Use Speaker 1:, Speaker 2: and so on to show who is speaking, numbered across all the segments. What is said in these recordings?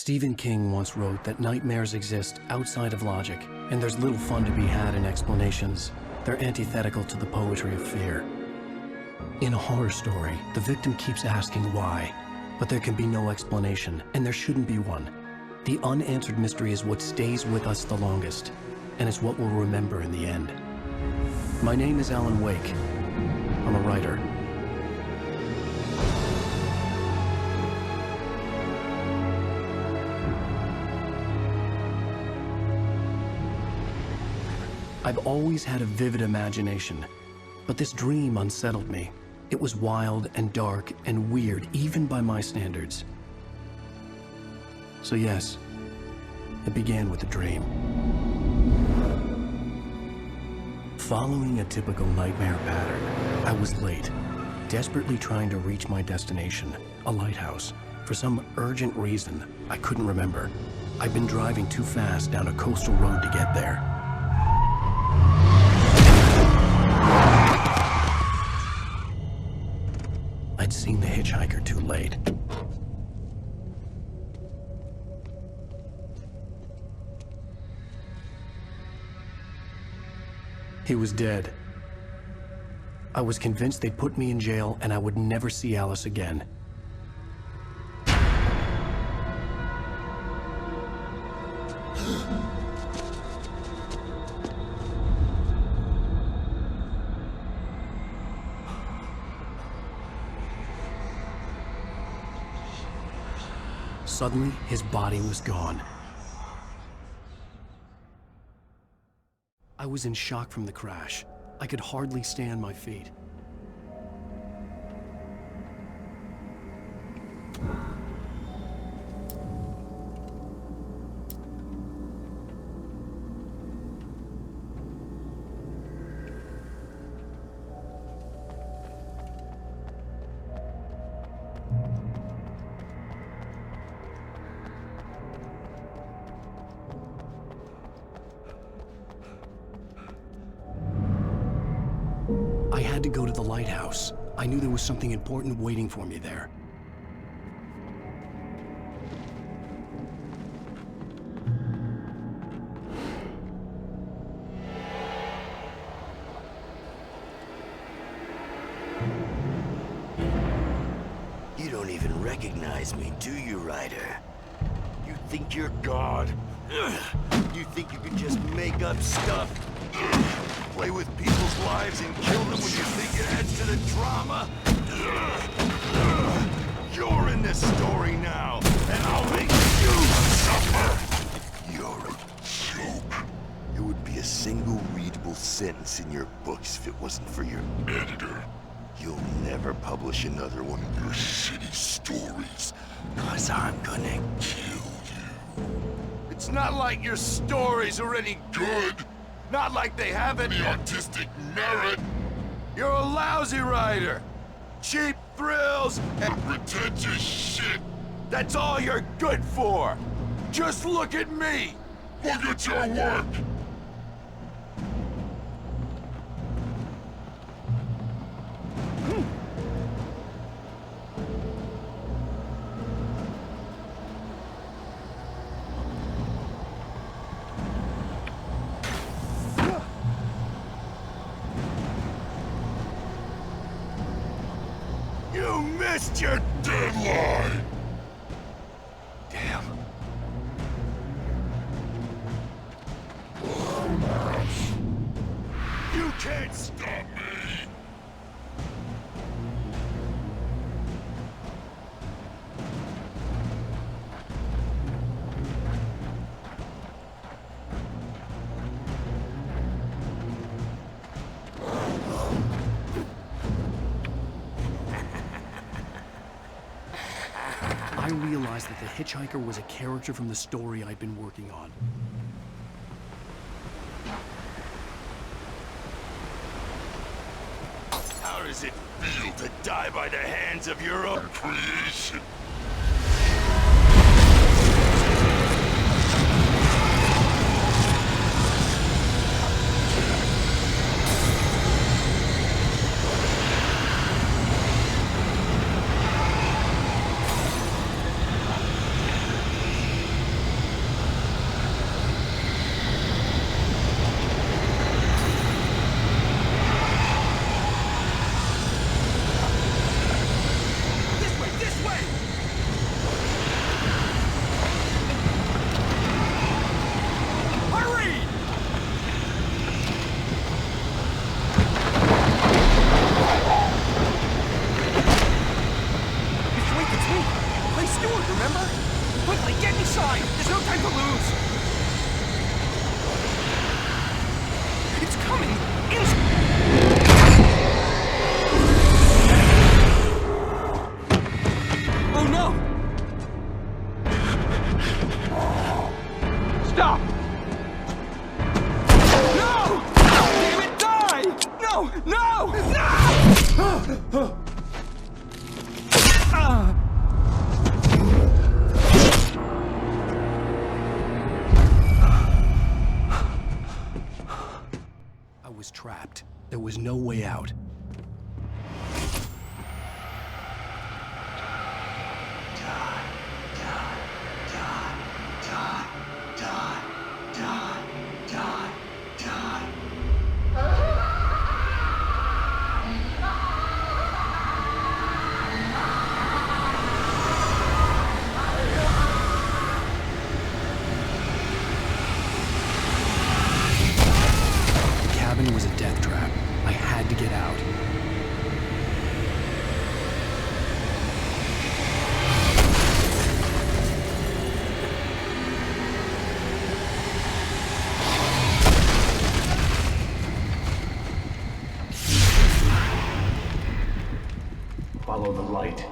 Speaker 1: Stephen King once wrote that nightmares exist outside of logic, and there's little fun to be had in explanations. They're antithetical to the poetry of fear. In a horror story, the victim keeps asking why, but there can be no explanation, and there shouldn't be one. The unanswered mystery is what stays with us the longest, and it's what we'll remember in the end. My name is Alan Wake. I'm a writer. I've always had a vivid imagination, but this dream unsettled me. It was wild and dark and weird, even by my standards. So yes, it began with a dream. Following a typical nightmare pattern, I was late, desperately trying to reach my destination, a lighthouse. For some urgent reason, I couldn't remember. I'd been driving too fast down a coastal road to get there. I'd seen the hitchhiker too late. He was dead. I was convinced they'd put me in jail and I would never see Alice again. Suddenly, his body was gone. I was in shock from the crash. I could hardly stay on my feet. I had to go to the lighthouse. I knew there was something important waiting for me there.
Speaker 2: You don't even recognize me, do you, Ryder? You think you're God? You think you can just make up stuff? Play with people's lives and kill them when you think it adds to the drama? You're in this story now, and I'll make you suffer! You're a joke. It would be a single readable sentence in your books if it wasn't for your editor. You'll never publish another one of your shitty stories, 'cause I'm gonna kill you. It's not like your stories are any good. Not like they have any artistic merit. You're a lousy writer. Cheap thrills and pretentious shit. That's all you're good for. Just look at me. Look at your work. You missed your deadline! Damn. You can't stop me!
Speaker 1: I realized that the hitchhiker was a character from the story I'd been working on.
Speaker 2: How does it feel to die by the hands of your own creation?
Speaker 3: Oh no! Stop! No! Damn it, die! No! No! No!
Speaker 1: I was trapped. There was no way out. The cabin was a death trap. I had to get out. Follow the light.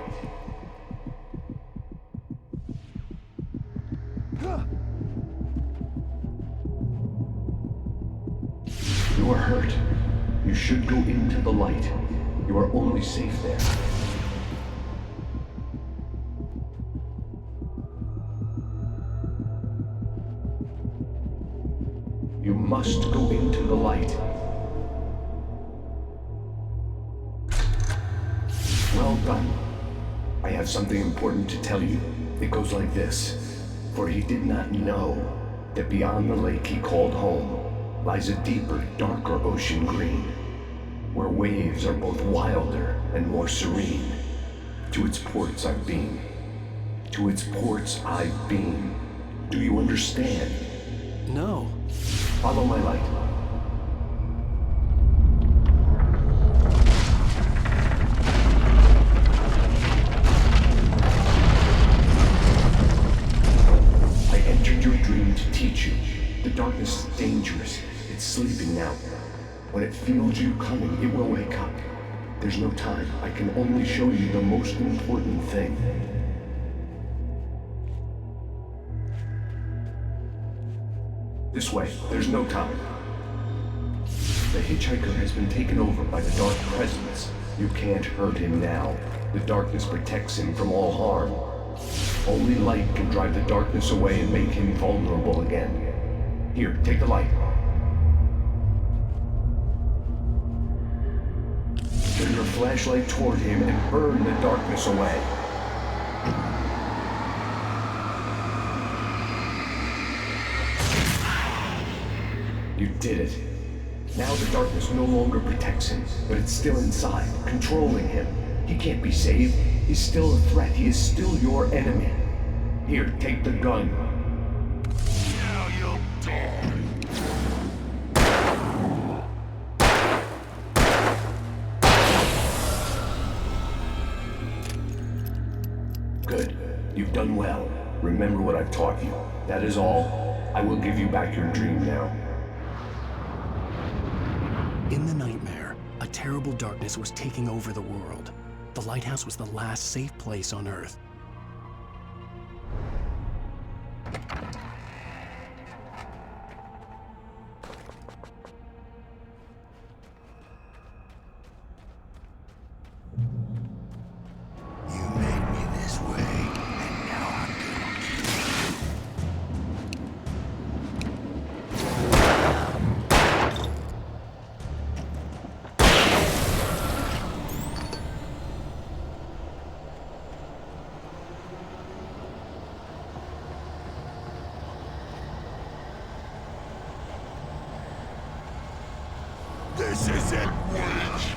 Speaker 1: You are hurt. You should go into the light. You are only safe there. You must go into the light. Well done. I have something important to tell you. It goes like this. For he did not know that beyond the lake he called home lies a deeper, darker ocean green, where waves are both wilder and more serene. To its ports I've been. To its ports I've been. Do you understand? No. Follow my light. I entered your dream to teach you. The darkness is dangerous. It's sleeping now. When it feels you coming, it will wake up. There's no time. I can only show you the most important thing. This way. There's no time. The hitchhiker has been taken over by the dark presence. You can't hurt him now. The darkness protects him from all harm. Only light can drive the darkness away and make him vulnerable again. Here, take the light. Turn your flashlight toward him and burn the darkness away. You did it. Now the darkness no longer protects him, but it's still inside, controlling him. He can't be saved. He's still a threat. He is still your enemy. Here, take the gun.
Speaker 2: Now you'll die.
Speaker 1: Good. You've done well. Remember what I've taught you. That is all. I will give you back your dream now. In the nightmare, a terrible darkness was taking over the world. The lighthouse was the last safe place on Earth.
Speaker 2: You made me this way, and now I'm gonna kill you. This isn't witch!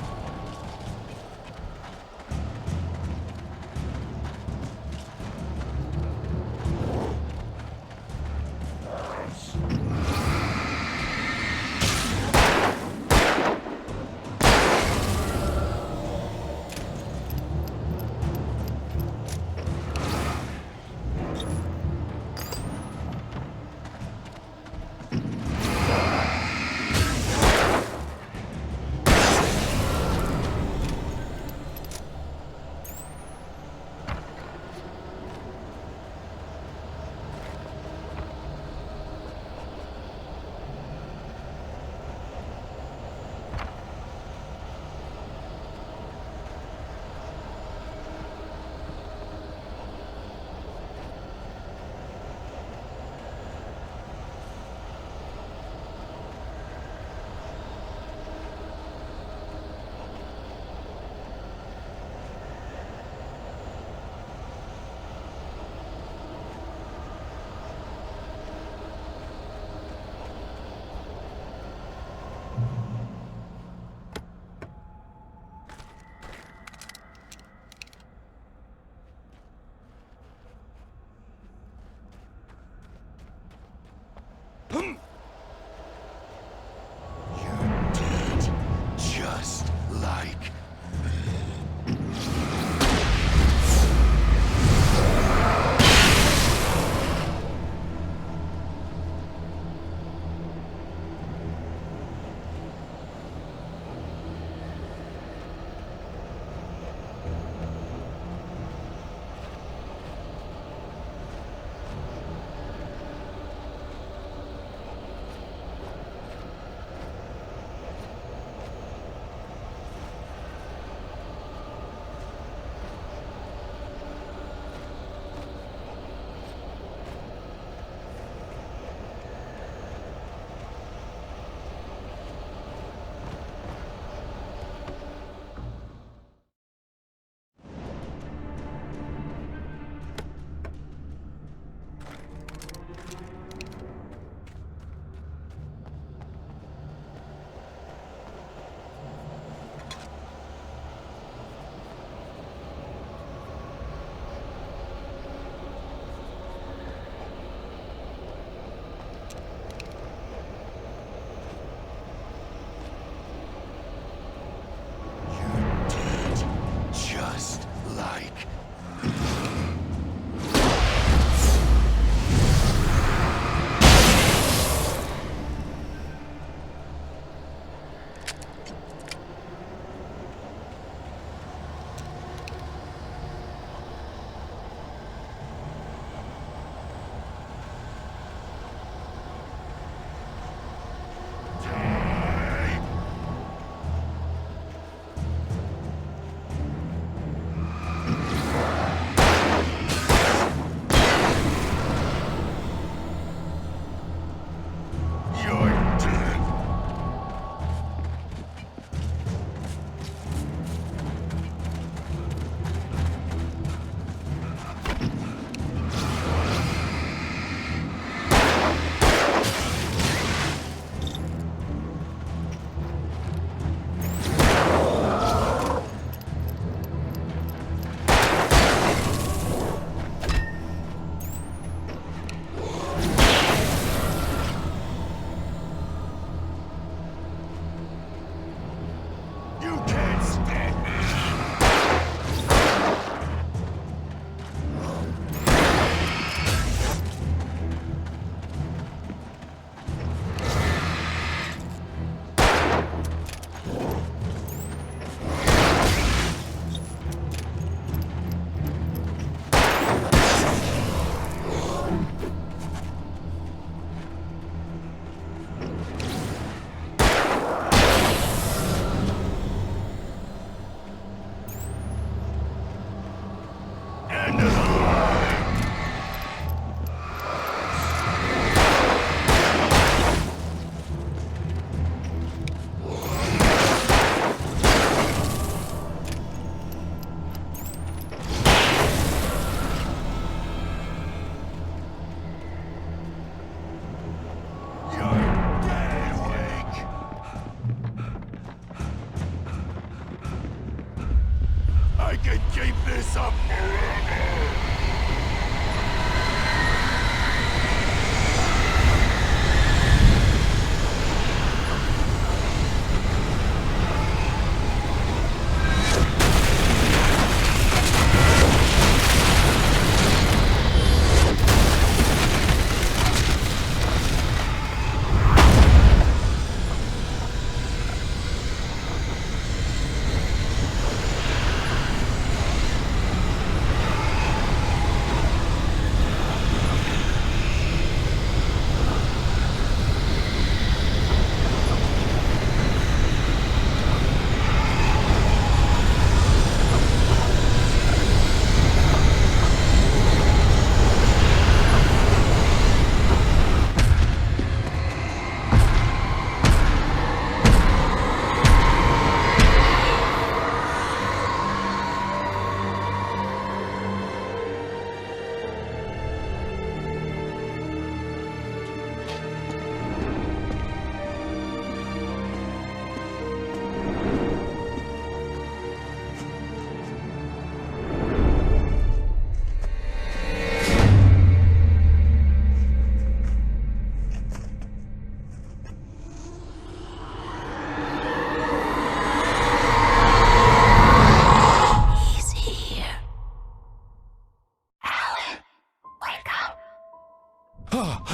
Speaker 2: can keep this up forever!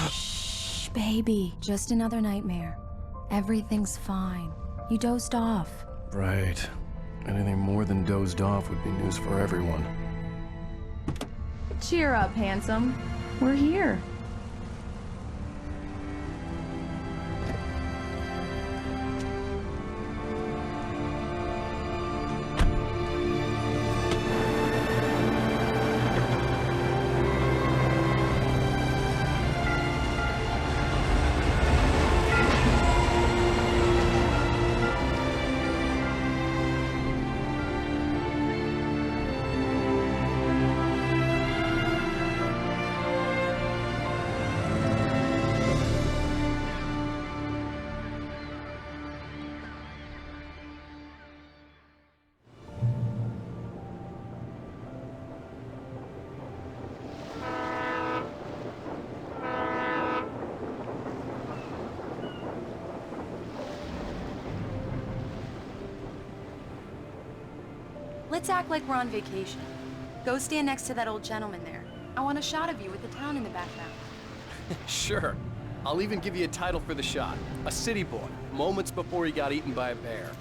Speaker 4: Shh, baby. Just another nightmare. Everything's fine. You dozed off.
Speaker 1: Right. Anything more than dozed off would be news for everyone.
Speaker 5: Cheer up, handsome. We're here.
Speaker 4: Let's act like we're on vacation. Go stand next to that old gentleman there. I want a shot of you with the town in the background.
Speaker 6: Sure. I'll even give you a title for the shot. A city boy, moments before he got eaten by a bear.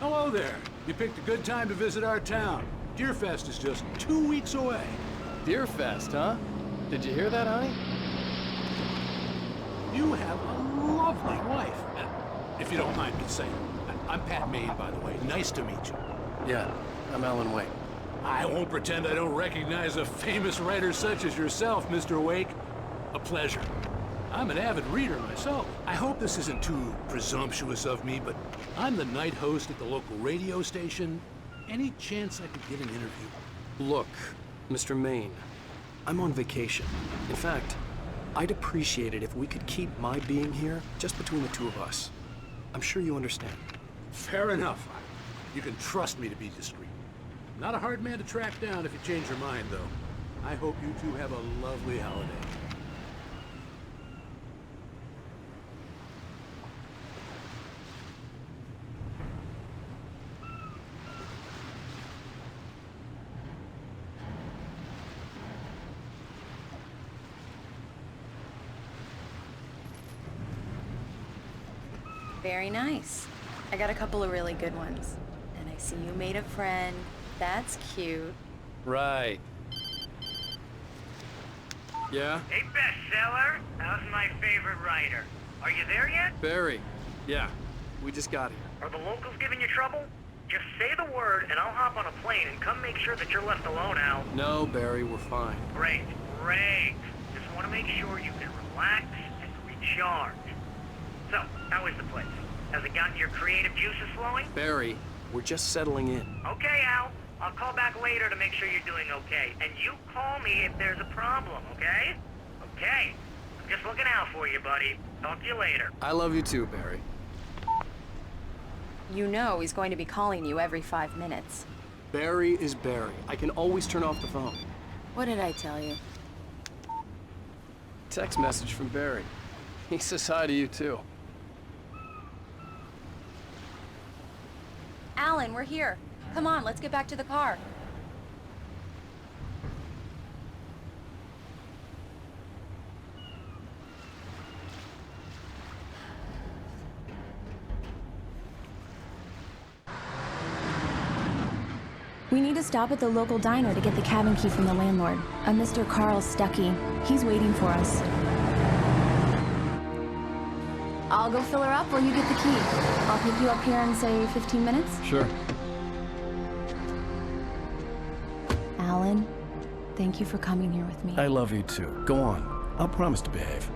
Speaker 7: Hello there. You picked a good time to visit our town. Deerfest is just 2 weeks away.
Speaker 6: Deerfest, huh? Did you hear that, honey?
Speaker 7: You have a lovely wife. If you don't mind me saying. I'm Pat Maine, by the way. Nice to meet you.
Speaker 1: Yeah, I'm Alan Wake.
Speaker 7: I won't pretend I don't recognize a famous writer such as yourself, Mr. Wake. A pleasure. I'm an avid reader myself. I hope this isn't too presumptuous of me, but I'm the night host at the local radio station. Any chance I could get an interview?
Speaker 1: Look, Mr. Maine, I'm on vacation. In fact, I'd appreciate it if we could keep my being here just between the two of us. I'm sure you understand.
Speaker 7: Fair enough. You can trust me to be discreet. Not a hard man to track down if you change your mind, though. I hope you two have a lovely holiday.
Speaker 4: Very nice. I got a couple of really good ones. And I see you made a friend. That's cute.
Speaker 6: Right. Yeah?
Speaker 8: Hey, bestseller. How's my favorite writer? Are you there yet?
Speaker 6: Barry. Yeah. We just got here.
Speaker 8: Are the locals giving you trouble? Just say the word and I'll hop on a plane and come make sure that you're left alone, Al.
Speaker 6: No, Barry, we're fine.
Speaker 8: Great, great. Just want to make sure you can relax and recharge. So, how is the place? Has it gotten your creative juices flowing?
Speaker 6: Barry, we're just settling in.
Speaker 8: Okay, Al. I'll call back later to make sure you're doing okay. And you call me if there's a problem, okay? Okay. I'm just looking out for you, buddy. Talk to you later.
Speaker 6: I love you too, Barry.
Speaker 4: You know he's going to be calling you every 5 minutes.
Speaker 6: Barry is Barry. I can always turn off the phone.
Speaker 4: What did I tell you?
Speaker 6: Text message from Barry. He says hi to you, too.
Speaker 4: Alan, we're here. Come on, let's get back to the car.
Speaker 5: We need to stop at the local diner to get the cabin key from the landlord, a Mr. Carl Stuckey. He's waiting for us. I'll go fill her up while you get the key. I'll pick you up here in, say, 15 minutes?
Speaker 6: Sure.
Speaker 5: Alan, thank you for coming here with me.
Speaker 1: I love you too. Go on. I'll promise to behave.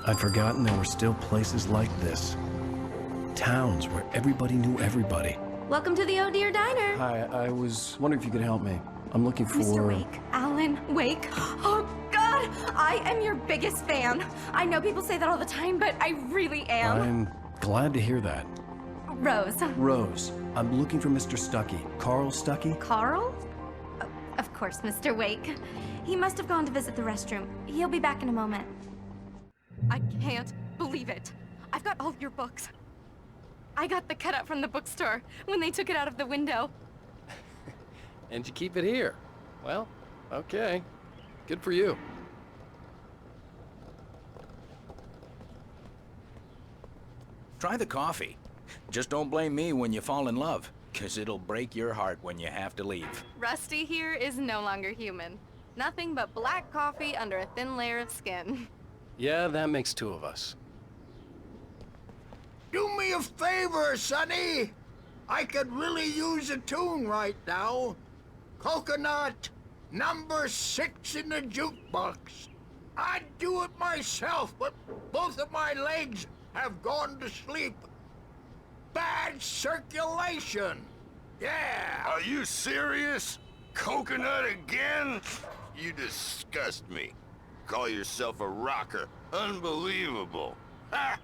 Speaker 1: I'd forgotten there were still places like this. Towns where everybody knew everybody.
Speaker 9: Welcome to the Oh Dear Diner.
Speaker 1: Hi, I was wondering if you could help me. I'm looking for...
Speaker 9: Mr. Wake. Alan Wake. Oh, God! I am your biggest fan. I know people say that all the time, but I really am.
Speaker 1: I'm glad to hear that.
Speaker 9: Rose.
Speaker 1: Rose, I'm looking for Mr. Stuckey. Carl Stuckey?
Speaker 9: Carl? Of course, Mr. Wake. He must have gone to visit the restroom. He'll be back in a moment. I can't believe it. I've got all your books. I got the cutout from the bookstore when they took it out of the window.
Speaker 6: And you keep it here. Well, okay. Good for you.
Speaker 10: Try the coffee. Just don't blame me when you fall in love, 'cause it'll break your heart when you have to leave.
Speaker 9: Rusty here is no longer human. Nothing but black coffee under a thin layer of skin.
Speaker 6: Yeah, that makes 2 of us.
Speaker 11: Do me a favor, Sonny. I could really use a tune right now. Coconut, number 6 in the jukebox. I'd do it myself, but both of my legs have gone to sleep. Bad circulation. Yeah.
Speaker 2: Are you serious? Coconut again? You disgust me. Call yourself a rocker. Unbelievable. Ha!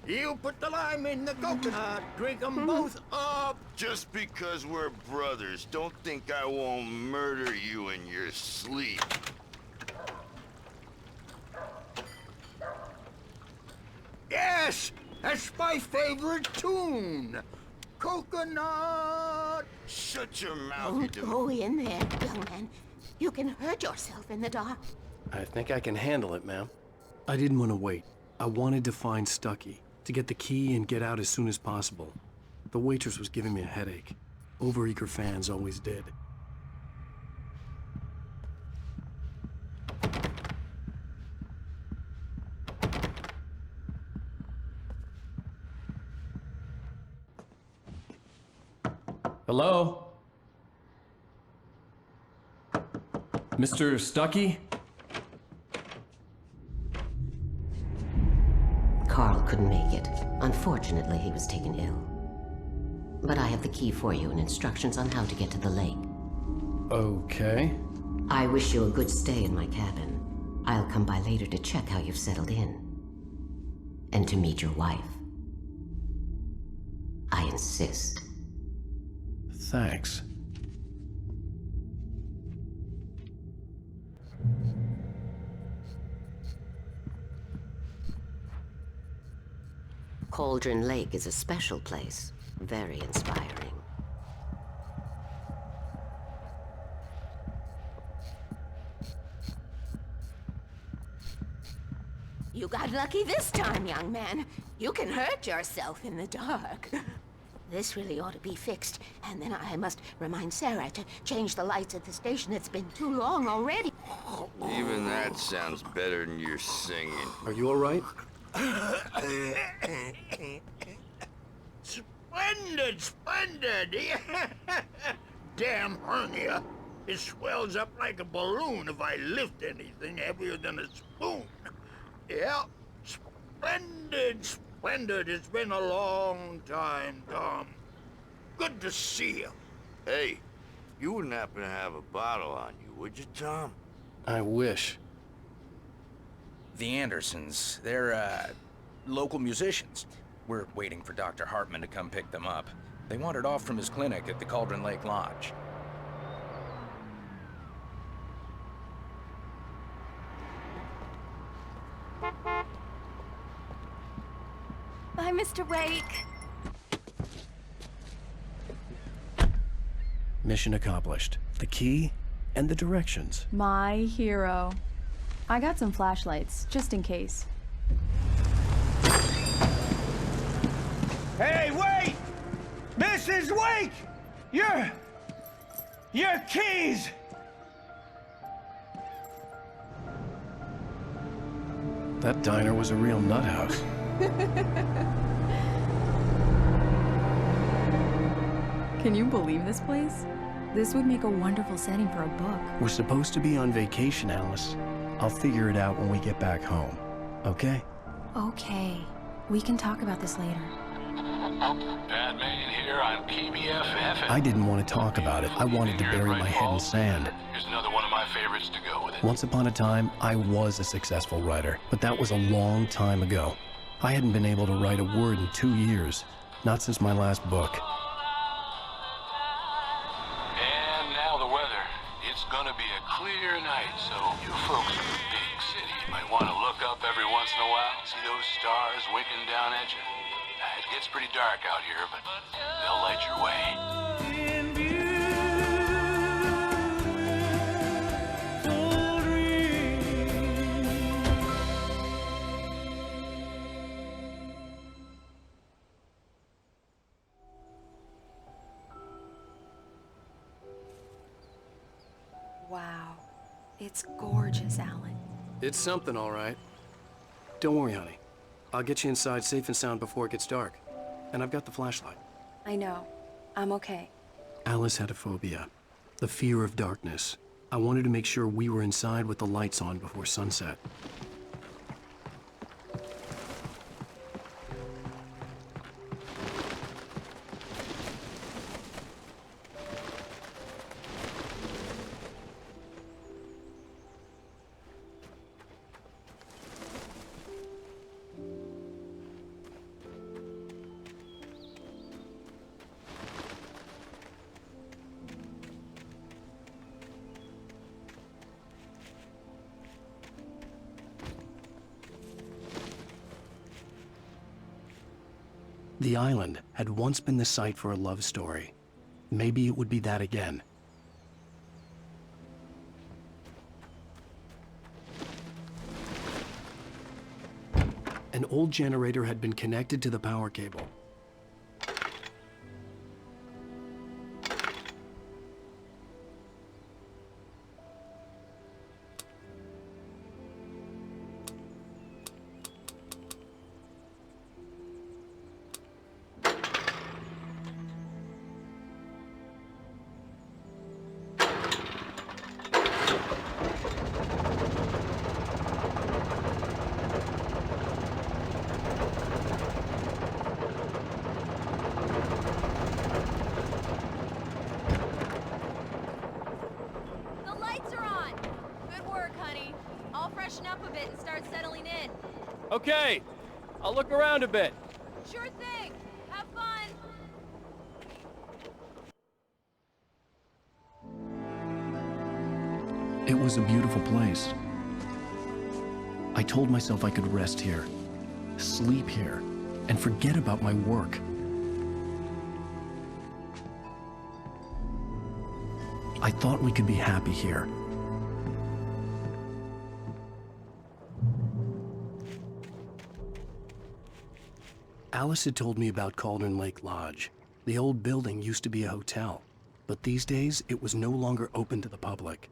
Speaker 11: You put the lime in the coconut, drink them both up.
Speaker 2: Just because we're brothers, don't think I won't murder you in your sleep.
Speaker 11: Yes, that's my favorite tune. Coconut.
Speaker 2: Shut your mouth, you
Speaker 12: Don't go in there, young man. You can hurt yourself in the dark.
Speaker 6: I think I can handle it, ma'am.
Speaker 1: I didn't want to wait. I wanted to find Stuckey, to get the key and get out as soon as possible. The waitress was giving me a headache. Overeager fans always did. Hello? Mr. Stuckey?
Speaker 12: Carl couldn't make it. Unfortunately, he was taken ill. But I have the key for you and instructions on how to get to the lake.
Speaker 1: Okay.
Speaker 12: I wish you a good stay in my cabin. I'll come by later to check how you've settled in. And to meet your wife. I insist.
Speaker 1: Thanks.
Speaker 12: Cauldron Lake is a special place. Very inspiring. You got lucky this time, young man. You can hurt yourself in the dark. This really ought to be fixed, and then I must remind Sarah to change the lights at the station. It's been too long already.
Speaker 2: Even that sounds better than your singing.
Speaker 6: Are you all right?
Speaker 11: Splendid, splendid! Damn hernia. It swells up like a balloon if I lift anything heavier than a spoon. Yeah, splendid, splendid. It's been a long time, Tom. Good to see you.
Speaker 2: Hey, You wouldn't happen to have a bottle on you, would you, Tom?
Speaker 6: I wish.
Speaker 10: The Andersons, they're, local musicians. We're waiting for Dr. Hartman to come pick them up. They wandered off from his clinic at the Cauldron Lake Lodge.
Speaker 9: Bye, Mr. Wake.
Speaker 1: Mission accomplished. The key and the directions.
Speaker 5: My hero. I got some flashlights, just in case.
Speaker 3: Hey, wait! Mrs. Wake! Your keys!
Speaker 1: That diner was a real nut house.
Speaker 5: Can you believe this place? This would make a wonderful setting for a book.
Speaker 1: We're supposed to be on vacation, Alice. I'll figure it out when we get back home, okay?
Speaker 5: Okay. We can talk about this later.
Speaker 7: Batman here on PBFF.
Speaker 1: I didn't want to talk about it. I wanted to bury my head in sand.
Speaker 7: Here's another one of my favorites to go with it.
Speaker 1: Once upon a time, I was a successful writer, but that was a long time ago. I hadn't been able to write a word in 2 years, not since my last book.
Speaker 7: And now the weather. It's gonna be a clear night, so you folks in the big city might want to look up every once in a while, see those stars winking down at you. It gets pretty dark out here, but they'll light your way.
Speaker 4: Wow. It's gorgeous, Alan.
Speaker 6: It's something, all right. Don't worry, honey. I'll get you inside safe and sound before it gets dark. And I've got the flashlight.
Speaker 4: I know. I'm okay.
Speaker 1: Alice had a phobia, the fear of darkness. I wanted to make sure we were inside with the lights on before sunset. The island had once been the site for a love story. Maybe it would be that again. An old generator had been connected to the power cable.
Speaker 6: Okay, I'll look around a bit.
Speaker 9: Sure thing. Have fun.
Speaker 1: It was a beautiful place. I told myself I could rest here, sleep here, and forget about my work. I thought we could be happy here. Alice had told me about Cauldron Lake Lodge. The old building used to be a hotel, but these days it was no longer open to the public.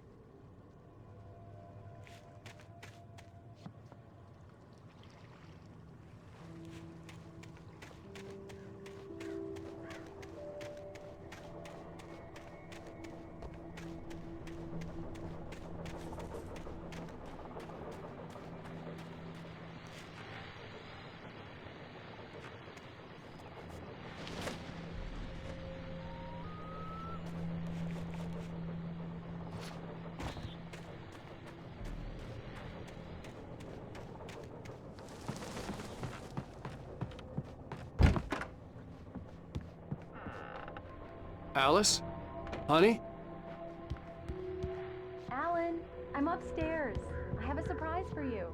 Speaker 6: Alice? Honey?
Speaker 5: Alan, I'm upstairs. I have a surprise for you.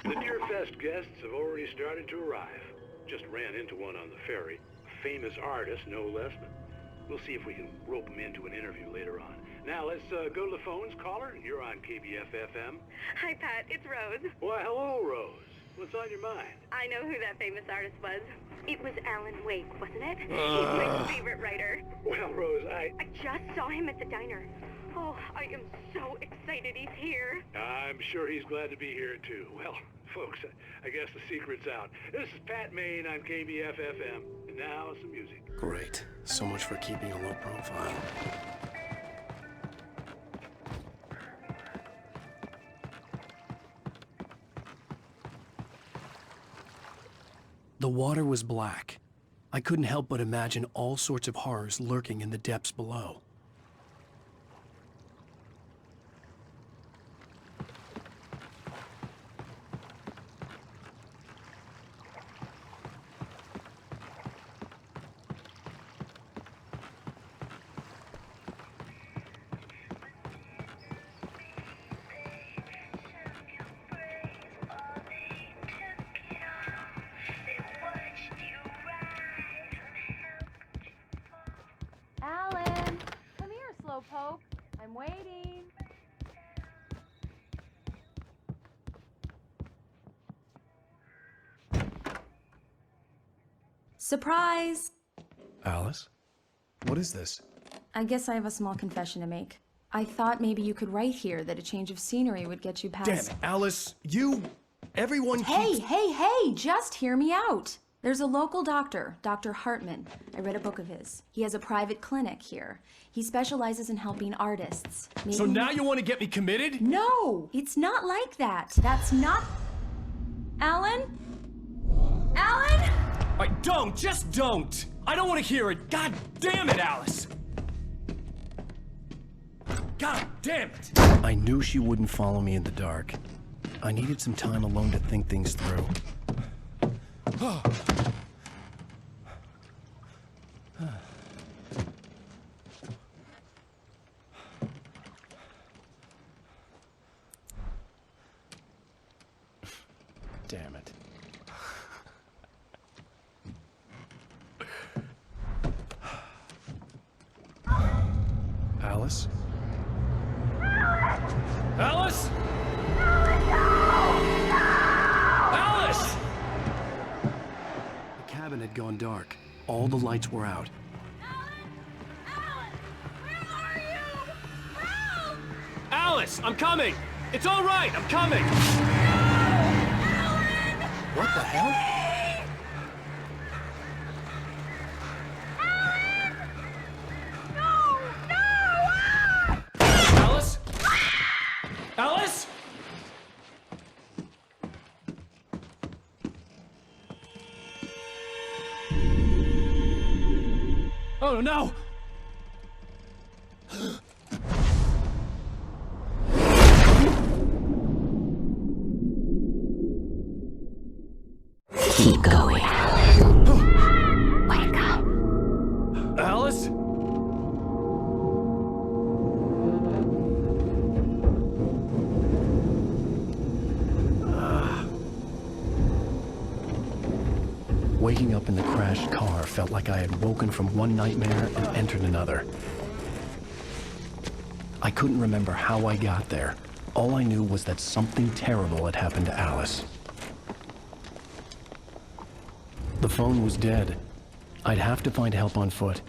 Speaker 7: The Deerfest guests have already started to arrive. Just ran into one on the ferry. A famous artist, no less, but we'll see if we can rope him into an interview later on. Now, let's go to the phones. Caller, you're on KBF-FM.
Speaker 13: Hi, Pat. It's Rose.
Speaker 7: Why, hello, Rose. What's on your mind?
Speaker 13: I know who that famous artist was. It was Alan Wake, wasn't it? He's my favorite writer.
Speaker 7: Well, Rose, I
Speaker 13: just saw him at the diner. Oh, I am so excited he's here.
Speaker 7: I'm sure he's glad to be here, too. Well, folks, I guess the secret's out. This is Pat Maine on KBF-FM. And now, some music.
Speaker 6: Great. So much for keeping a low profile. The water was black. I couldn't help but imagine all sorts of horrors lurking in the depths below.
Speaker 5: Alan, come here, Slowpoke. I'm waiting. Surprise!
Speaker 6: Alice? What is this?
Speaker 5: I guess I have a small confession to make. I thought maybe you could write here that a change of scenery would get you past...
Speaker 6: Damn it, Alice! Everyone keeps...
Speaker 5: Hey, just hear me out! There's a local doctor, Dr. Hartman. I read a book of his. He has a private clinic here. He specializes in helping artists.
Speaker 6: So now you want to get me committed?
Speaker 5: No! It's not like that. That's not... Alan? Alan?
Speaker 6: Just don't! I don't want to hear it! God damn it, Alice! God damn it! I knew she wouldn't follow me in the dark. I needed some time alone to think things through. Damn it. Alice? Alice? Alice! The cabin had gone dark. All the lights were out. Alice, I'm coming! It's all right, I'm coming! What the hell? Alice? Alice? Oh no!
Speaker 12: Keep going. Wake up.
Speaker 6: Alice? Waking up in the crashed car felt like I had woken from one nightmare and entered another. I couldn't remember how I got there. All I knew was that something terrible had happened to Alice. The phone was dead. I'd have to find help on foot.